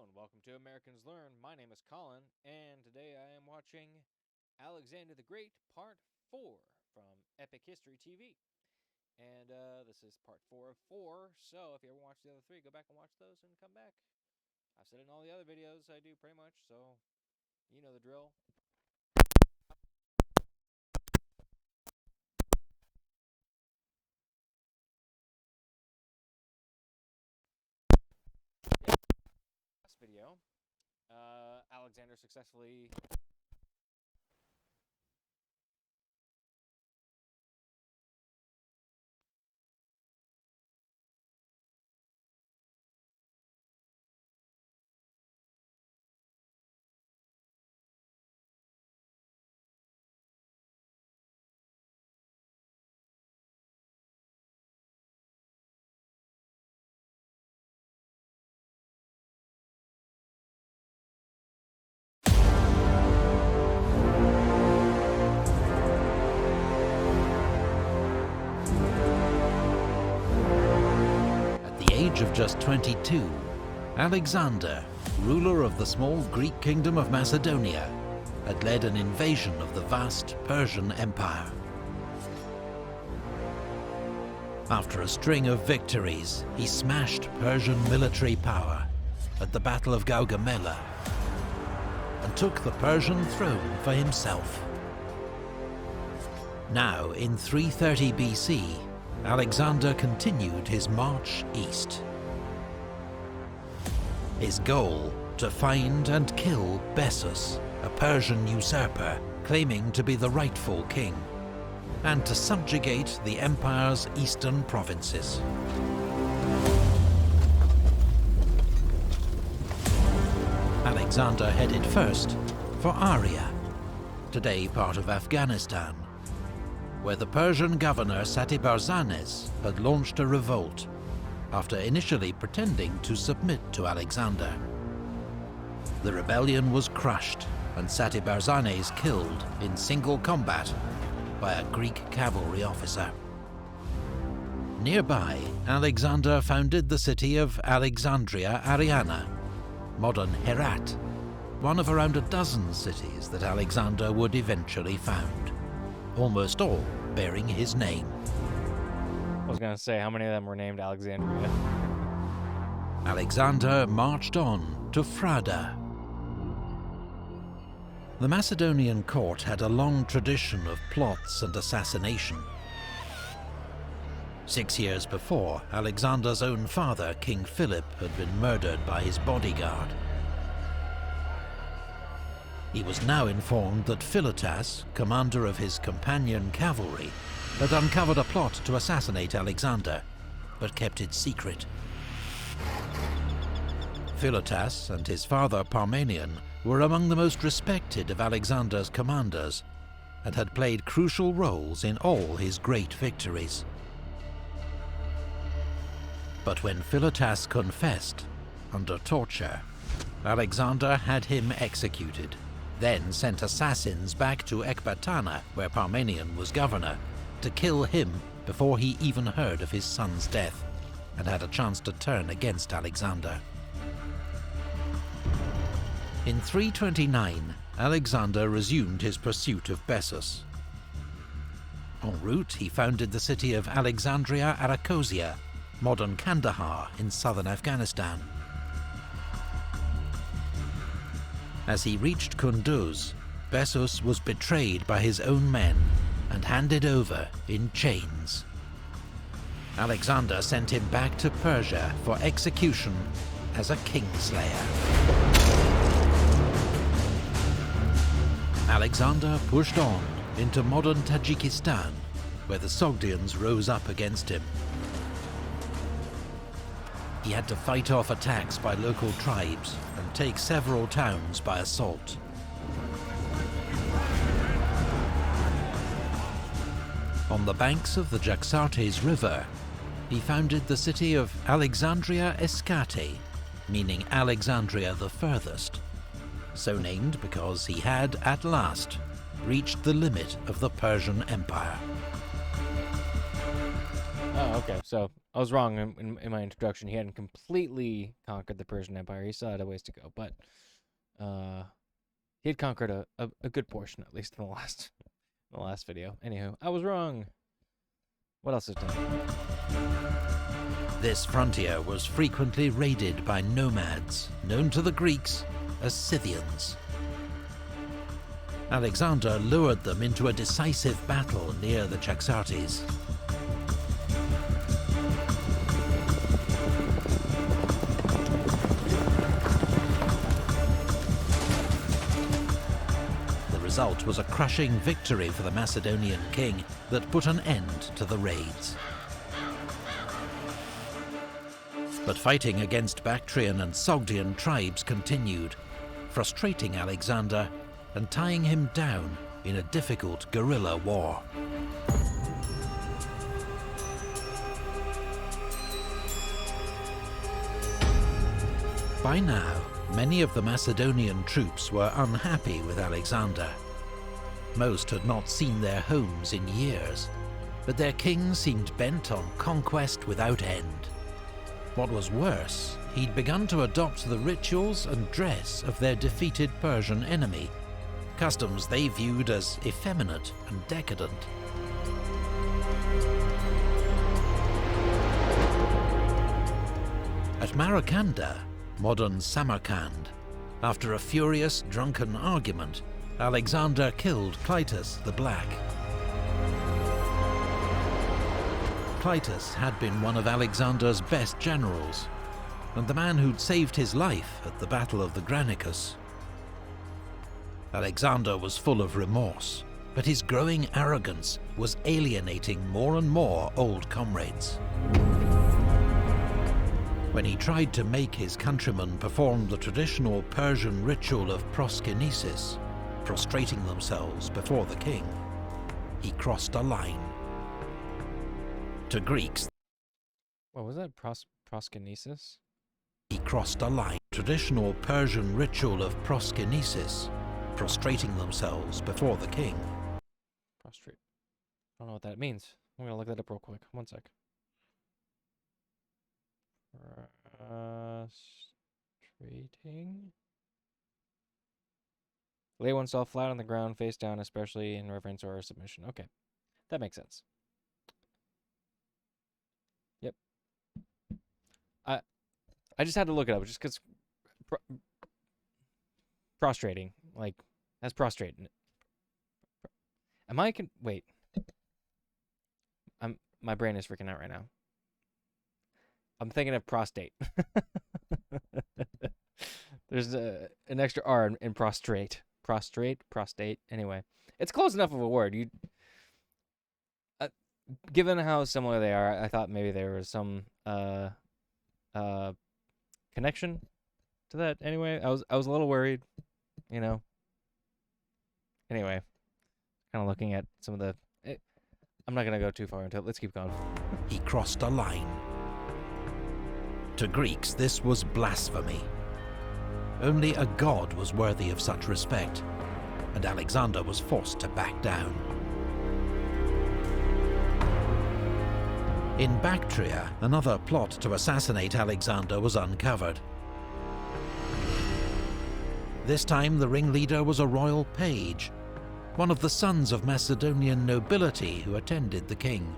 Hello and welcome to Americans Learn. My name is Colin, and today I am watching Alexander the Great Part 4 from Epic History TV. And this is Part 4 of 4, so if you ever watched the other 3, go back and watch those and come back. I've said it in all the other videos I do pretty much, so you know the drill. Last video, Alexander successfully of just 22, Alexander, ruler of the small Greek kingdom of Macedonia, had led an invasion of the vast Persian Empire. After a string of victories, he smashed Persian military power at the Battle of Gaugamela and took the Persian throne for himself. Now, in 330 BC, Alexander continued his march east. His goal, to find and kill Bessus, a Persian usurper claiming to be the rightful king, and to subjugate the empire's eastern provinces. Alexander headed first for Aria, today part of Afghanistan, where the Persian governor Satibarzanes had launched a revolt after initially pretending to submit to Alexander. The rebellion was crushed and Satibarzanes killed in single combat by a Greek cavalry officer. Nearby, Alexander founded the city of Alexandria Ariana, modern Herat, one of around a dozen cities that Alexander would eventually found, almost all bearing his name. I was going to say, how many of them were named Alexandria? Alexander marched on to Frada. The Macedonian court had a long tradition of plots and assassination. 6 years before, Alexander's own father, King Philip, had been murdered by his bodyguard. He was now informed that Philotas, commander of his companion cavalry, had uncovered a plot to assassinate Alexander, but kept it secret. Philotas and his father Parmenion were among the most respected of Alexander's commanders, and had played crucial roles in all his great victories. But when Philotas confessed, under torture, Alexander had him executed, then sent assassins back to Ecbatana, where Parmenion was governor, to kill him before he even heard of his son's death, and had a chance to turn against Alexander. In 329, Alexander resumed his pursuit of Bessus. En route, he founded the city of Alexandria Arachosia, modern Kandahar in southern Afghanistan. As he reached Kunduz, Bessus was betrayed by his own men and handed over in chains. Alexander sent him back to Persia for execution as a kingslayer. Alexander pushed on into modern Tajikistan, where the Sogdians rose up against him. He had to fight off attacks by local tribes and take several towns by assault. On the banks of the Jaxartes River, he founded the city of Alexandria Escate, meaning Alexandria the Furthest, so named because he had, at last, reached the limit of the Persian Empire. Oh, okay. So I was wrong in my introduction. He hadn't completely conquered the Persian Empire. He still had a ways to go, but uh, he had conquered a good portion, at least in the last video. Anywho, I was wrong. What else is done? This frontier was frequently raided by nomads, known to the Greeks as Scythians. Alexander lured them into a decisive battle near the Chexartes. The result was a crushing victory for the Macedonian king that put an end to the raids. But fighting against Bactrian and Sogdian tribes continued, frustrating Alexander and tying him down in a difficult guerrilla war. By now, many of the Macedonian troops were unhappy with Alexander. Most had not seen their homes in years, but their king seemed bent on conquest without end. What was worse, he'd begun to adopt the rituals and dress of their defeated Persian enemy, customs they viewed as effeminate and decadent. At Marakanda, modern Samarkand, after a furious drunken argument, Alexander killed Clytus the Black. Clytus had been one of Alexander's best generals, and the man who'd saved his life at the Battle of the Granicus. Alexander was full of remorse, but his growing arrogance was alienating more and more old comrades. When he tried to make his countrymen perform the traditional Persian ritual of proskynesis, prostrating themselves before the king, he crossed a line. To Greeks, What was that? Proskynesis? he crossed a line. Traditional Persian ritual of proskynesis, prostrating themselves before the king. Prostrate. I don't know what that means. I'm gonna look that up real quick. One sec. Prostrating. Lay oneself flat on the ground, face down, especially in reverence or submission. Okay, that makes sense. Yep. I just had to look it up just because prostrating, like, that's prostrate. Am I wait? My brain is freaking out right now. I'm thinking of prostate. There's an extra R in prostrate. Prostate. Anyway, it's close enough of a word. Given how similar they are, I thought maybe there was some connection to that. Anyway, I was a little worried, you know. Anyway, kind of looking at some of the. I'm not gonna go too far into it. Let's keep going. He crossed a line. To Greeks, this was blasphemy. Only a god was worthy of such respect, and Alexander was forced to back down. In Bactria, another plot to assassinate Alexander was uncovered. This time the ringleader was a royal page, one of the sons of Macedonian nobility who attended the king.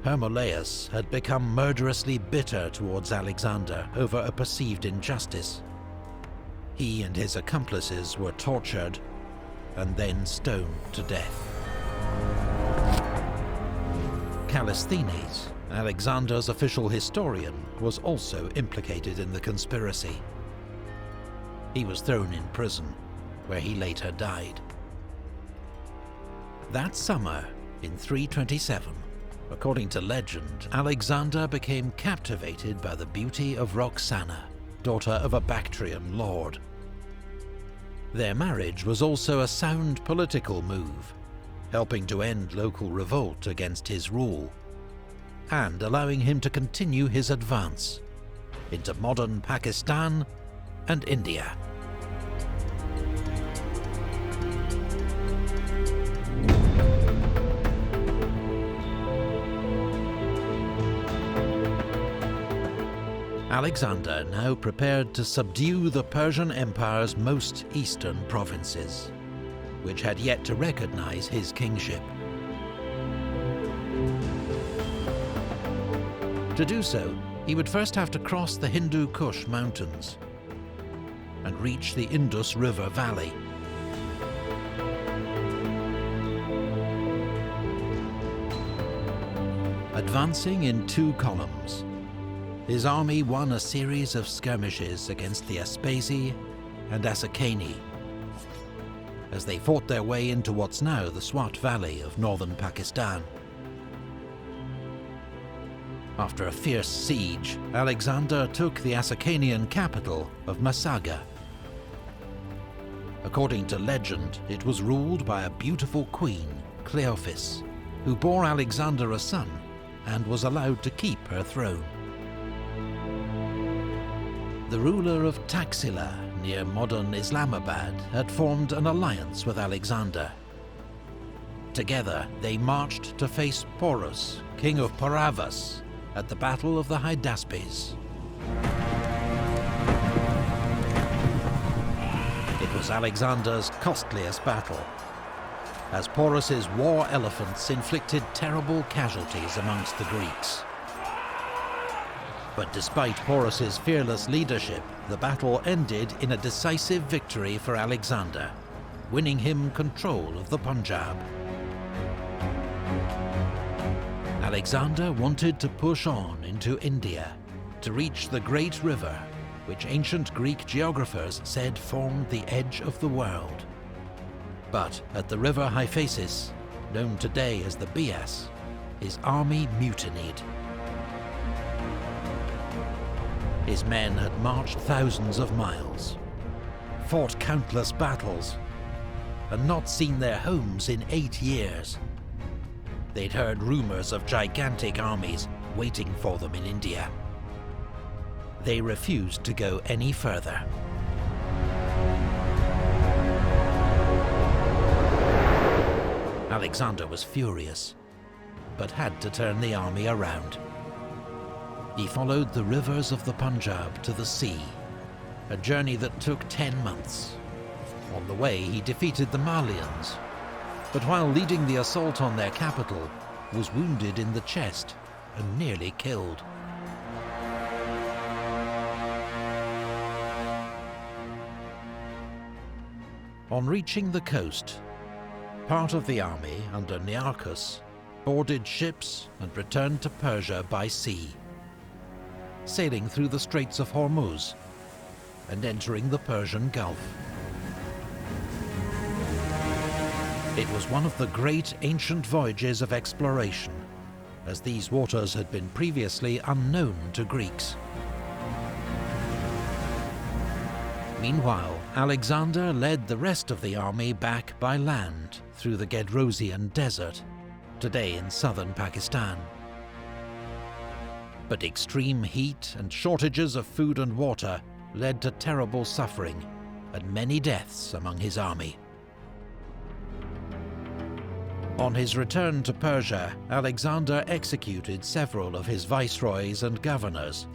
Hermolaus had become murderously bitter towards Alexander over a perceived injustice. He and his accomplices were tortured and then stoned to death. Callisthenes, Alexander's official historian, was also implicated in the conspiracy. He was thrown in prison, where he later died. That summer, in 327, according to legend, Alexander became captivated by the beauty of Roxana, daughter of a Bactrian lord. Their marriage was also a sound political move, helping to end local revolt against his rule, and allowing him to continue his advance into modern Pakistan and India. Alexander now prepared to subdue the Persian Empire's most eastern provinces, which had yet to recognize his kingship. To do so, he would first have to cross the Hindu Kush mountains and reach the Indus River valley. Advancing in 2 columns, his army won a series of skirmishes against the Aspasi and Asakani as they fought their way into what's now the Swat Valley of northern Pakistan. After a fierce siege, Alexander took the Asakanian capital of Masaga. According to legend, it was ruled by a beautiful queen, Cleophas, who bore Alexander a son and was allowed to keep her throne. The ruler of Taxila, near modern Islamabad, had formed an alliance with Alexander. Together, they marched to face Porus, king of Paravas, at the Battle of the Hydaspes. It was Alexander's costliest battle, as Porus's war elephants inflicted terrible casualties amongst the Greeks. But despite Porus's fearless leadership, the battle ended in a decisive victory for Alexander, winning him control of the Punjab. Alexander wanted to push on into India, to reach the great river, which ancient Greek geographers said formed the edge of the world. But at the river Hyphasis, known today as the Bias, his army mutinied. His men had marched thousands of miles, fought countless battles, and not seen their homes in 8 years. They'd heard rumours of gigantic armies waiting for them in India. They refused to go any further. Alexander was furious, but had to turn the army around. He followed the rivers of the Punjab to the sea, a journey that took 10 months. On the way, he defeated the Malians, but while leading the assault on their capital, was wounded in the chest and nearly killed. On reaching the coast, part of the army under Nearchus boarded ships and returned to Persia by sea, sailing through the Straits of Hormuz and entering the Persian Gulf. It was one of the great ancient voyages of exploration, as these waters had been previously unknown to Greeks. Meanwhile, Alexander led the rest of the army back by land through the Gedrosian Desert, today in southern Pakistan. But extreme heat and shortages of food and water led to terrible suffering and many deaths among his army. On his return to Persia, Alexander executed several of his viceroys and governors,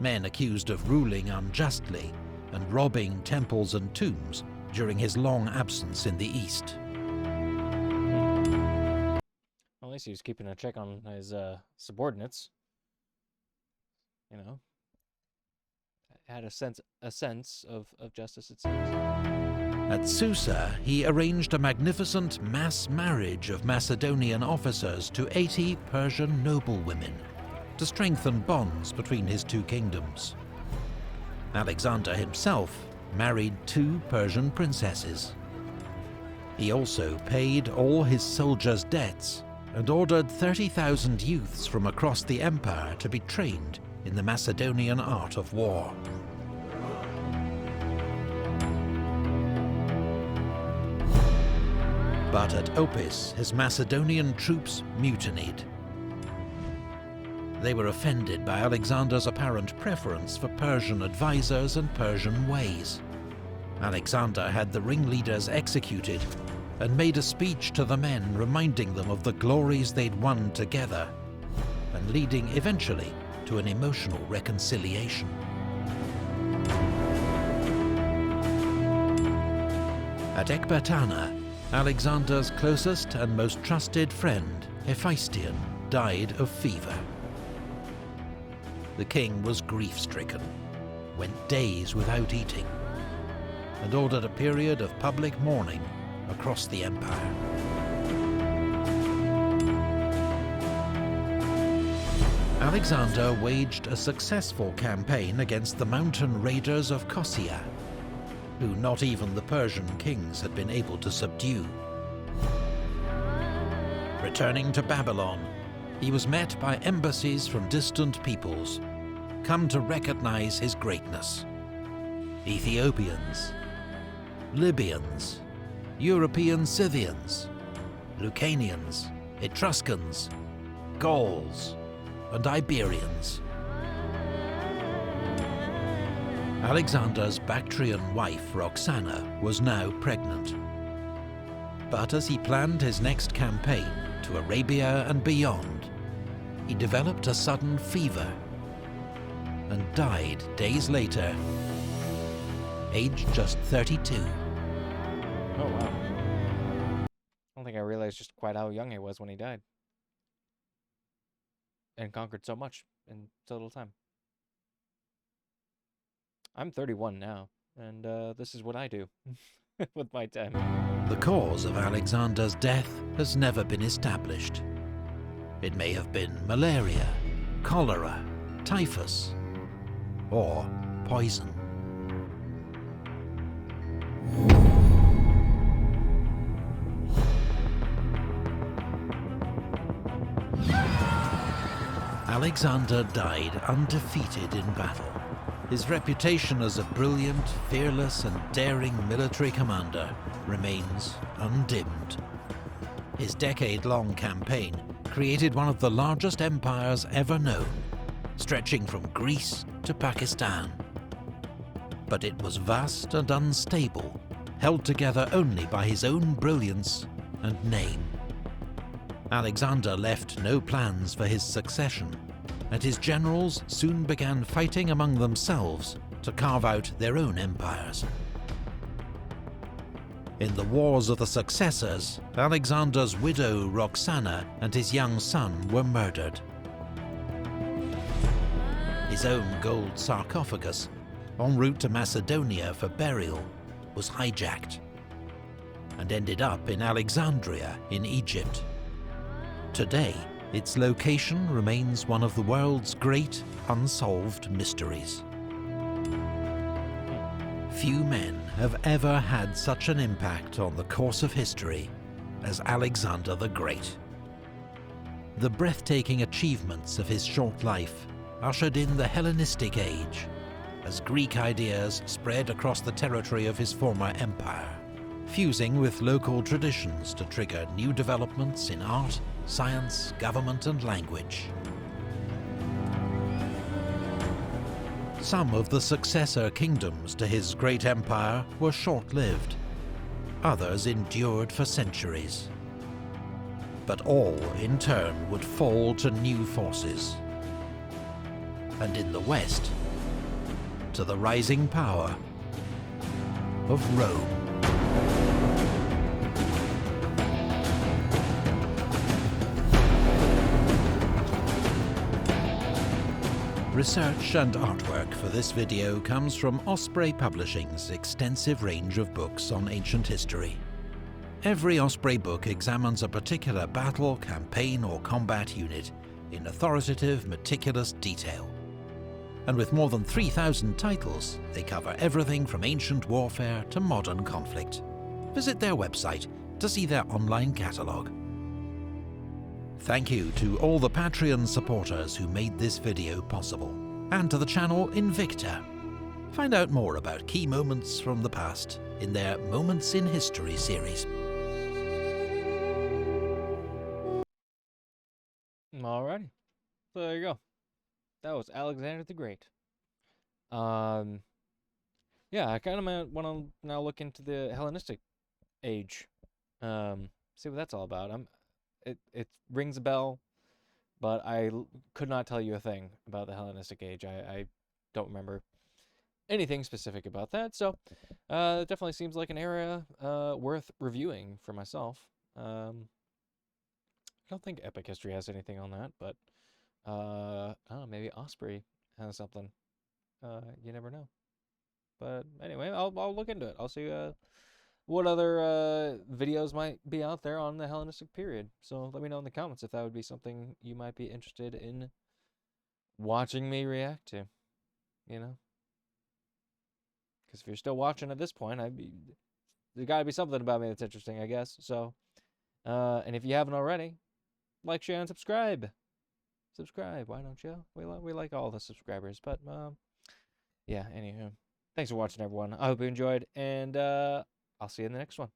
men accused of ruling unjustly and robbing temples and tombs during his long absence in the East. At least he was keeping a check on his subordinates. You know, had a sense of justice, it seems. At Susa, he arranged a magnificent mass marriage of Macedonian officers to 80 Persian noblewomen to strengthen bonds between his two kingdoms. Alexander himself married 2 Persian princesses. He also paid all his soldiers' debts and ordered 30,000 youths from across the empire to be trained in the Macedonian art of war. But at Opis, his Macedonian troops mutinied. They were offended by Alexander's apparent preference for Persian advisors and Persian ways. Alexander had the ringleaders executed and made a speech to the men reminding them of the glories they'd won together, and leading eventually to an emotional reconciliation. At Ecbatana, Alexander's closest and most trusted friend, Hephaestion, died of fever. The king was grief-stricken, went days without eating, and ordered a period of public mourning across the empire. Alexander waged a successful campaign against the mountain raiders of Kossia, who not even the Persian kings had been able to subdue. Returning to Babylon, he was met by embassies from distant peoples, come to recognize his greatness. Ethiopians, Libyans, European Scythians, Lucanians, Etruscans, Gauls, and Iberians. Alexander's Bactrian wife, Roxana, was now pregnant. But as he planned his next campaign to Arabia and beyond, he developed a sudden fever and died days later, aged just 32. Oh, wow. I don't think I realized just quite how young he was when he died. And conquered so much in so little time. I'm 31 now, and this is what I do with my time. The cause of Alexander's death has never been established. It may have been malaria, cholera, typhus, or poison. Alexander died undefeated in battle. His reputation as a brilliant, fearless, and daring military commander remains undimmed. His decade-long campaign created one of the largest empires ever known, stretching from Greece to Pakistan. But it was vast and unstable, held together only by his own brilliance and name. Alexander left no plans for his succession, and his generals soon began fighting among themselves to carve out their own empires. In the Wars of the Successors, Alexander's widow Roxana and his young son were murdered. His own gold sarcophagus, en route to Macedonia for burial, was hijacked and ended up in Alexandria in Egypt. Today, its location remains one of the world's great unsolved mysteries. Few men have ever had such an impact on the course of history as Alexander the Great. The breathtaking achievements of his short life ushered in the Hellenistic Age, as Greek ideas spread across the territory of his former empire, fusing with local traditions to trigger new developments in art, science, government, and language. Some of the successor kingdoms to his great empire were short-lived. Others endured for centuries. But all, in turn, would fall to new forces. And in the West, to the rising power of Rome. Research and artwork for this video comes from Osprey Publishing's extensive range of books on ancient history. Every Osprey book examines a particular battle, campaign, or combat unit in authoritative, meticulous detail. And with more than 3,000 titles, they cover everything from ancient warfare to modern conflict. Visit their website to see their online catalogue. Thank you to all the Patreon supporters who made this video possible, and to the channel Invicta. Find out more about key moments from the past in their Moments in History series. Alrighty. So there you go. That was Alexander the Great. Yeah, I kind of want to now look into the Hellenistic age. See what that's all about. It rings a bell. but I could not tell you a thing about the Hellenistic age. I don't remember anything specific about that. So it definitely seems like an era worth reviewing for myself. I don't think Epic History has anything on that, but I don't know, maybe Osprey has something. You never know. But anyway, I'll look into it. I'll see what other videos might be out there on the Hellenistic period. So let me know in the comments if that would be something you might be interested in watching me react to. You know, because if you're still watching at this point, there's got to be something about me that's interesting, I guess. So, and if you haven't already, like, share, and subscribe. Subscribe, why don't you? We like all the subscribers, but yeah. Anywho, thanks for watching, everyone. I hope you enjoyed, and I'll see you in the next one.